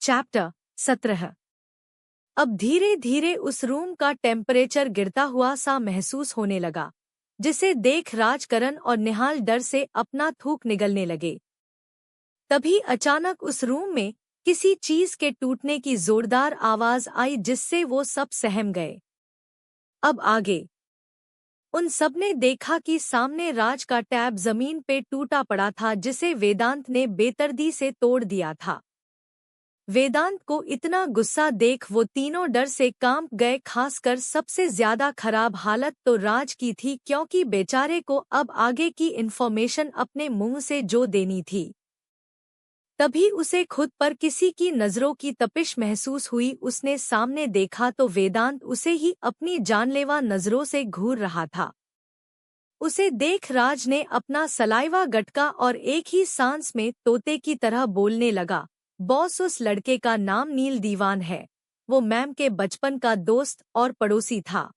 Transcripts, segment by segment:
Chapter 17। अब धीरे धीरे उस रूम का टेम्परेचर गिरता हुआ सा महसूस होने लगा, जिसे देख राजकरण और निहाल डर से अपना थूक निगलने लगे। तभी अचानक उस रूम में किसी चीज के टूटने की जोरदार आवाज आई, जिससे वो सब सहम गए। अब आगे उन सबने देखा कि सामने राज का टैब जमीन पे टूटा पड़ा था, जिसे वेदांत ने बेदर्दी से तोड़ दिया था। वेदांत को इतना गुस्सा देख वो तीनों डर से कांप गए। खासकर सबसे ज्यादा खराब हालत तो राज की थी, क्योंकि बेचारे को अब आगे की इन्फॉर्मेशन अपने मुंह से जो देनी थी। तभी उसे खुद पर किसी की नजरों की तपिश महसूस हुई। उसने सामने देखा तो वेदांत उसे ही अपनी जानलेवा नजरों से घूर रहा था। उसे देख राज ने अपना सलाइवा गटका और एक ही सांस में तोते की तरह बोलने लगा, बॉस, उस लड़के का नाम नील दीवान है। वो मैम के बचपन का दोस्त और पड़ोसी था।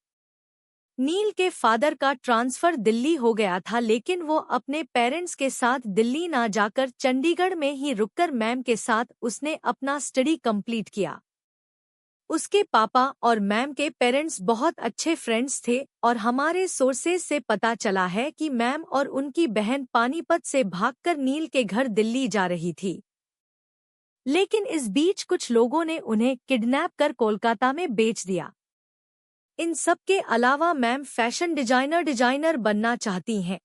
नील के फादर का ट्रांसफर दिल्ली हो गया था, लेकिन वो अपने पेरेंट्स के साथ दिल्ली ना जाकर चंडीगढ़ में ही रुककर मैम के साथ उसने अपना स्टडी कंप्लीट किया। उसके पापा और मैम के पेरेंट्स बहुत अच्छे फ्रेंड्स थे और हमारे सोर्सेज से पता चला है कि मैम और उनकी बहन पानीपत से भागकर नील के घर दिल्ली जा रही थी। लेकिन इस बीच कुछ लोगों ने उन्हें किडनैप कर कोलकाता में बेच दिया। इन सब के अलावा मैम फैशन डिजाइनर बनना चाहती हैं,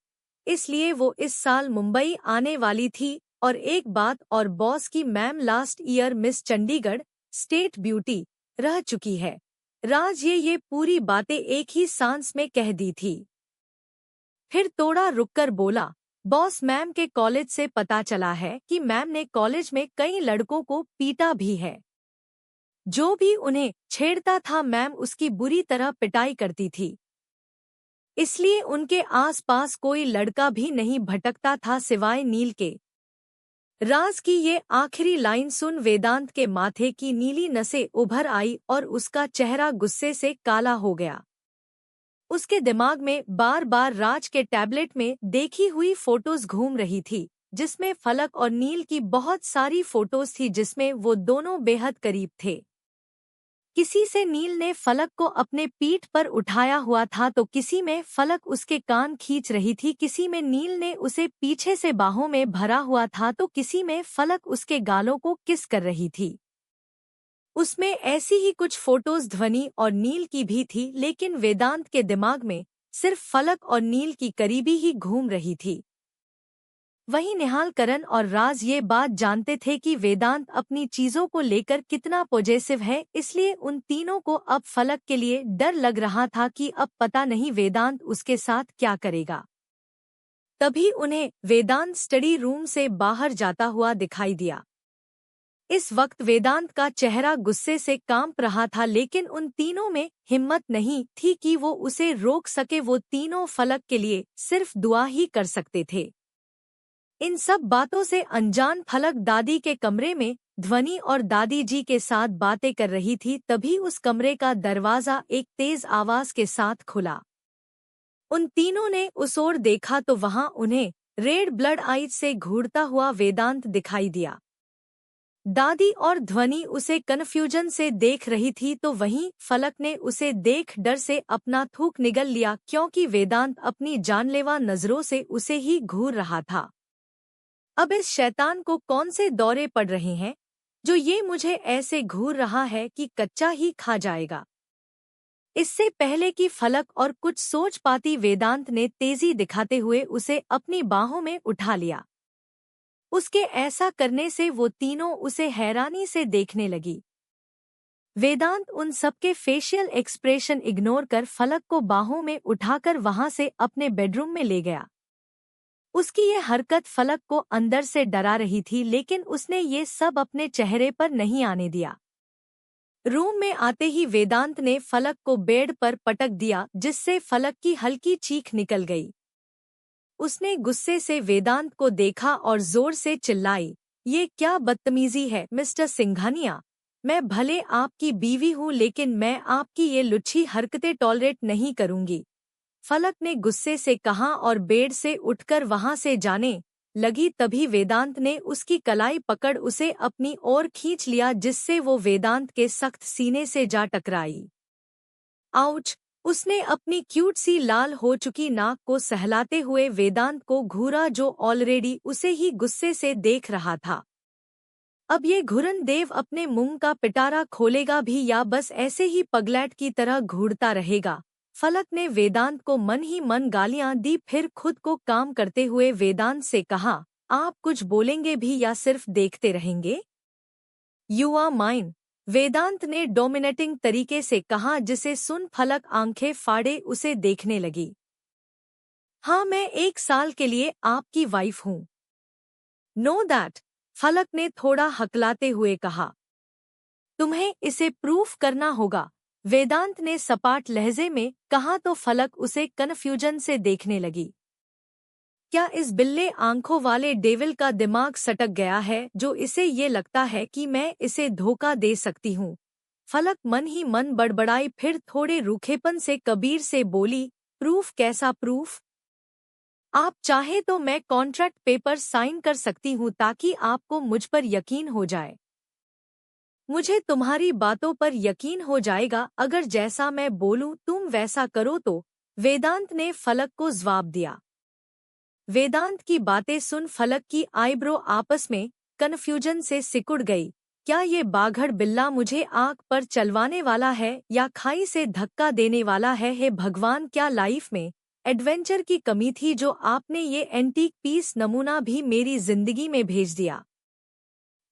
इसलिए वो इस साल मुंबई आने वाली थी। और एक बात और बॉस की ma'am last year miss Chandigarh state beauty रह चुकी है। राज ये पूरी बातें एक ही सांस में कह दी थी। फिर थोड़ा रुककर बोला, बॉस, मैम के कॉलेज से पता चला है कि मैम ने कॉलेज में कई लड़कों को पीटा भी है। जो भी उन्हें छेड़ता था मैम उसकी बुरी तरह पिटाई करती थी। इसलिए उनके आसपास कोई लड़का भी नहीं भटकता था सिवाय नील के। राज की ये आखिरी लाइन सुन वेदांत के माथे की नीली नसें उभर आई और उसका चेहरा गुस्से से काला हो गया। उसके दिमाग में बार बार राज के टैबलेट में देखी हुई फोटोज घूम रही थी, जिसमें फलक और नील की बहुत सारी फोटोज थी, जिसमें वो दोनों बेहद करीब थे। किसी से नील ने फलक को अपने पीठ पर उठाया हुआ था, तो किसी में फलक उसके कान खींच रही थी, किसी में नील ने उसे पीछे से बाहों में भरा हुआ था, तो किसी में फलक उसके गालों को किस कर रही थी। उसमें ऐसी ही कुछ फोटोज ध्वनि और नील की भी थी, लेकिन वेदांत के दिमाग में सिर्फ फलक और नील की करीबी ही घूम रही थी। वहीं निहाल, करण और राज ये बात जानते थे कि वेदांत अपनी चीजों को लेकर कितना पॉजेसिव है, इसलिए उन तीनों को अब फलक के लिए डर लग रहा था कि अब पता नहीं वेदांत उसके साथ क्या करेगा। तभी उन्हें वेदांत स्टडी रूम से बाहर जाता हुआ दिखाई दिया। इस वक्त वेदांत का चेहरा गुस्से से कांप रहा था, लेकिन उन तीनों में हिम्मत नहीं थी कि वो उसे रोक सके। वो तीनों फलक के लिए सिर्फ दुआ ही कर सकते थे। इन सब बातों से अनजान फलक दादी के कमरे में ध्वनि और दादी जी के साथ बातें कर रही थी। तभी उस कमरे का दरवाजा एक तेज आवाज के साथ खुला। उन तीनों ने उस ओर देखा तो वहां उन्हें रेड ब्लड आइज से घूरता हुआ वेदांत दिखाई दिया। दादी और ध्वनि उसे कन्फ्यूजन से देख रही थी, तो वहीं फलक ने उसे देख डर से अपना थूक निगल लिया, क्योंकि वेदांत अपनी जानलेवा नजरों से उसे ही घूर रहा था। अब इस शैतान को कौन से दौरे पड़ रहे हैं, जो ये मुझे ऐसे घूर रहा है कि कच्चा ही खा जाएगा। इससे पहले कि फलक और कुछ सोच पाती, वेदांत ने तेजी दिखाते हुए उसे अपनी बाहों में उठा लिया। उसके ऐसा करने से वो तीनों उसे हैरानी से देखने लगी। वेदांत उन सबके फेशियल एक्सप्रेशन इग्नोर कर फलक को बाहों में उठाकर वहां से अपने बेडरूम में ले गया। उसकी ये हरकत फलक को अंदर से डरा रही थी, लेकिन उसने ये सब अपने चेहरे पर नहीं आने दिया। रूम में आते ही वेदांत ने फलक को बेड पर पटक दिया, जिससे फलक की हल्की चीख निकल गई। उसने गुस्से से वेदांत को देखा और जोर से चिल्लाई, ये क्या बदतमीजी है मिस्टर सिंघानिया। मैं भले आपकी बीवी हूँ, लेकिन मैं आपकी ये लुच्छी हरकतें टॉलरेट नहीं करूंगी। फलक ने गुस्से से कहा और बेड से उठकर वहां से जाने लगी तभी वेदांत ने उसकी कलाई पकड़ उसे अपनी ओर खींच लिया, जिससे वो वेदांत के सख्त सीने से जा टकराई। आउच! उसने अपनी क्यूट सी लाल हो चुकी नाक को सहलाते हुए वेदांत को घूरा, जो ऑलरेडी उसे ही गुस्से से देख रहा था। अब ये घुरन देव अपने मुंह का पिटारा खोलेगा भी या बस ऐसे ही पगलैट की तरह घूरता रहेगा? फलक ने वेदांत को मन ही मन गालियां दी, फिर खुद को काम करते हुए वेदांत से कहा, आप कुछ बोलेंगे भी या सिर्फ देखते रहेंगे? यू आर माइन, वेदांत ने डोमिनेटिंग तरीके से कहा, जिसे सुन फलक आंखें फाड़े उसे देखने लगी। हाँ, मैं 1 साल के लिए आपकी वाइफ हूँ। नो दैट, फलक ने थोड़ा हकलाते हुए कहा। तुम्हें इसे प्रूफ करना होगा, वेदांत ने सपाट लहजे में कहा तो फलक उसे कन्फ्यूजन से देखने लगी। क्या इस बिल्ले आंखों वाले डेविल का दिमाग सटक गया है, जो इसे ये लगता है कि मैं इसे धोखा दे सकती हूँ? फलक मन ही मन बड़बड़ाई, फिर थोड़े रूखेपन से कबीर से बोली, प्रूफ? कैसा प्रूफ? आप चाहे तो मैं कॉन्ट्रैक्ट पेपर साइन कर सकती हूँ ताकि आपको मुझ पर यकीन हो जाए। मुझे तुम्हारी बातों पर यकीन हो जाएगा अगर जैसा मैं बोलूं तुम वैसा करो तो, वेदांत ने फलक को जवाब दिया। वेदांत की बातें सुन फलक की आईब्रो आपस में कन्फ्यूजन से सिकुड़ गई। क्या ये बाघड़ बिल्ला मुझे आंख पर चलवाने वाला है या खाई से धक्का देने वाला है? हे भगवान, क्या लाइफ में एडवेंचर की कमी थी जो आपने ये एंटीक पीस नमूना भी मेरी जिंदगी में भेज दिया?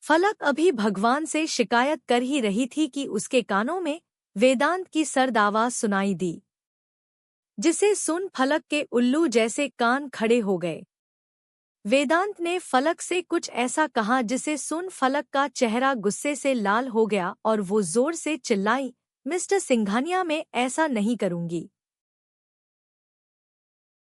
फलक अभी भगवान से शिकायत कर ही रही थी कि उसके कानों में वेदांत की सर्द आवाज सुनाई दी, जिसे सुन फलक के उल्लू जैसे कान खड़े हो गए। वेदांत ने फलक से कुछ ऐसा कहा जिसे सुन फलक का चेहरा गुस्से से लाल हो गया और वो जोर से चिल्लाई, मिस्टर सिंघानिया, मैं ऐसा नहीं करूंगी।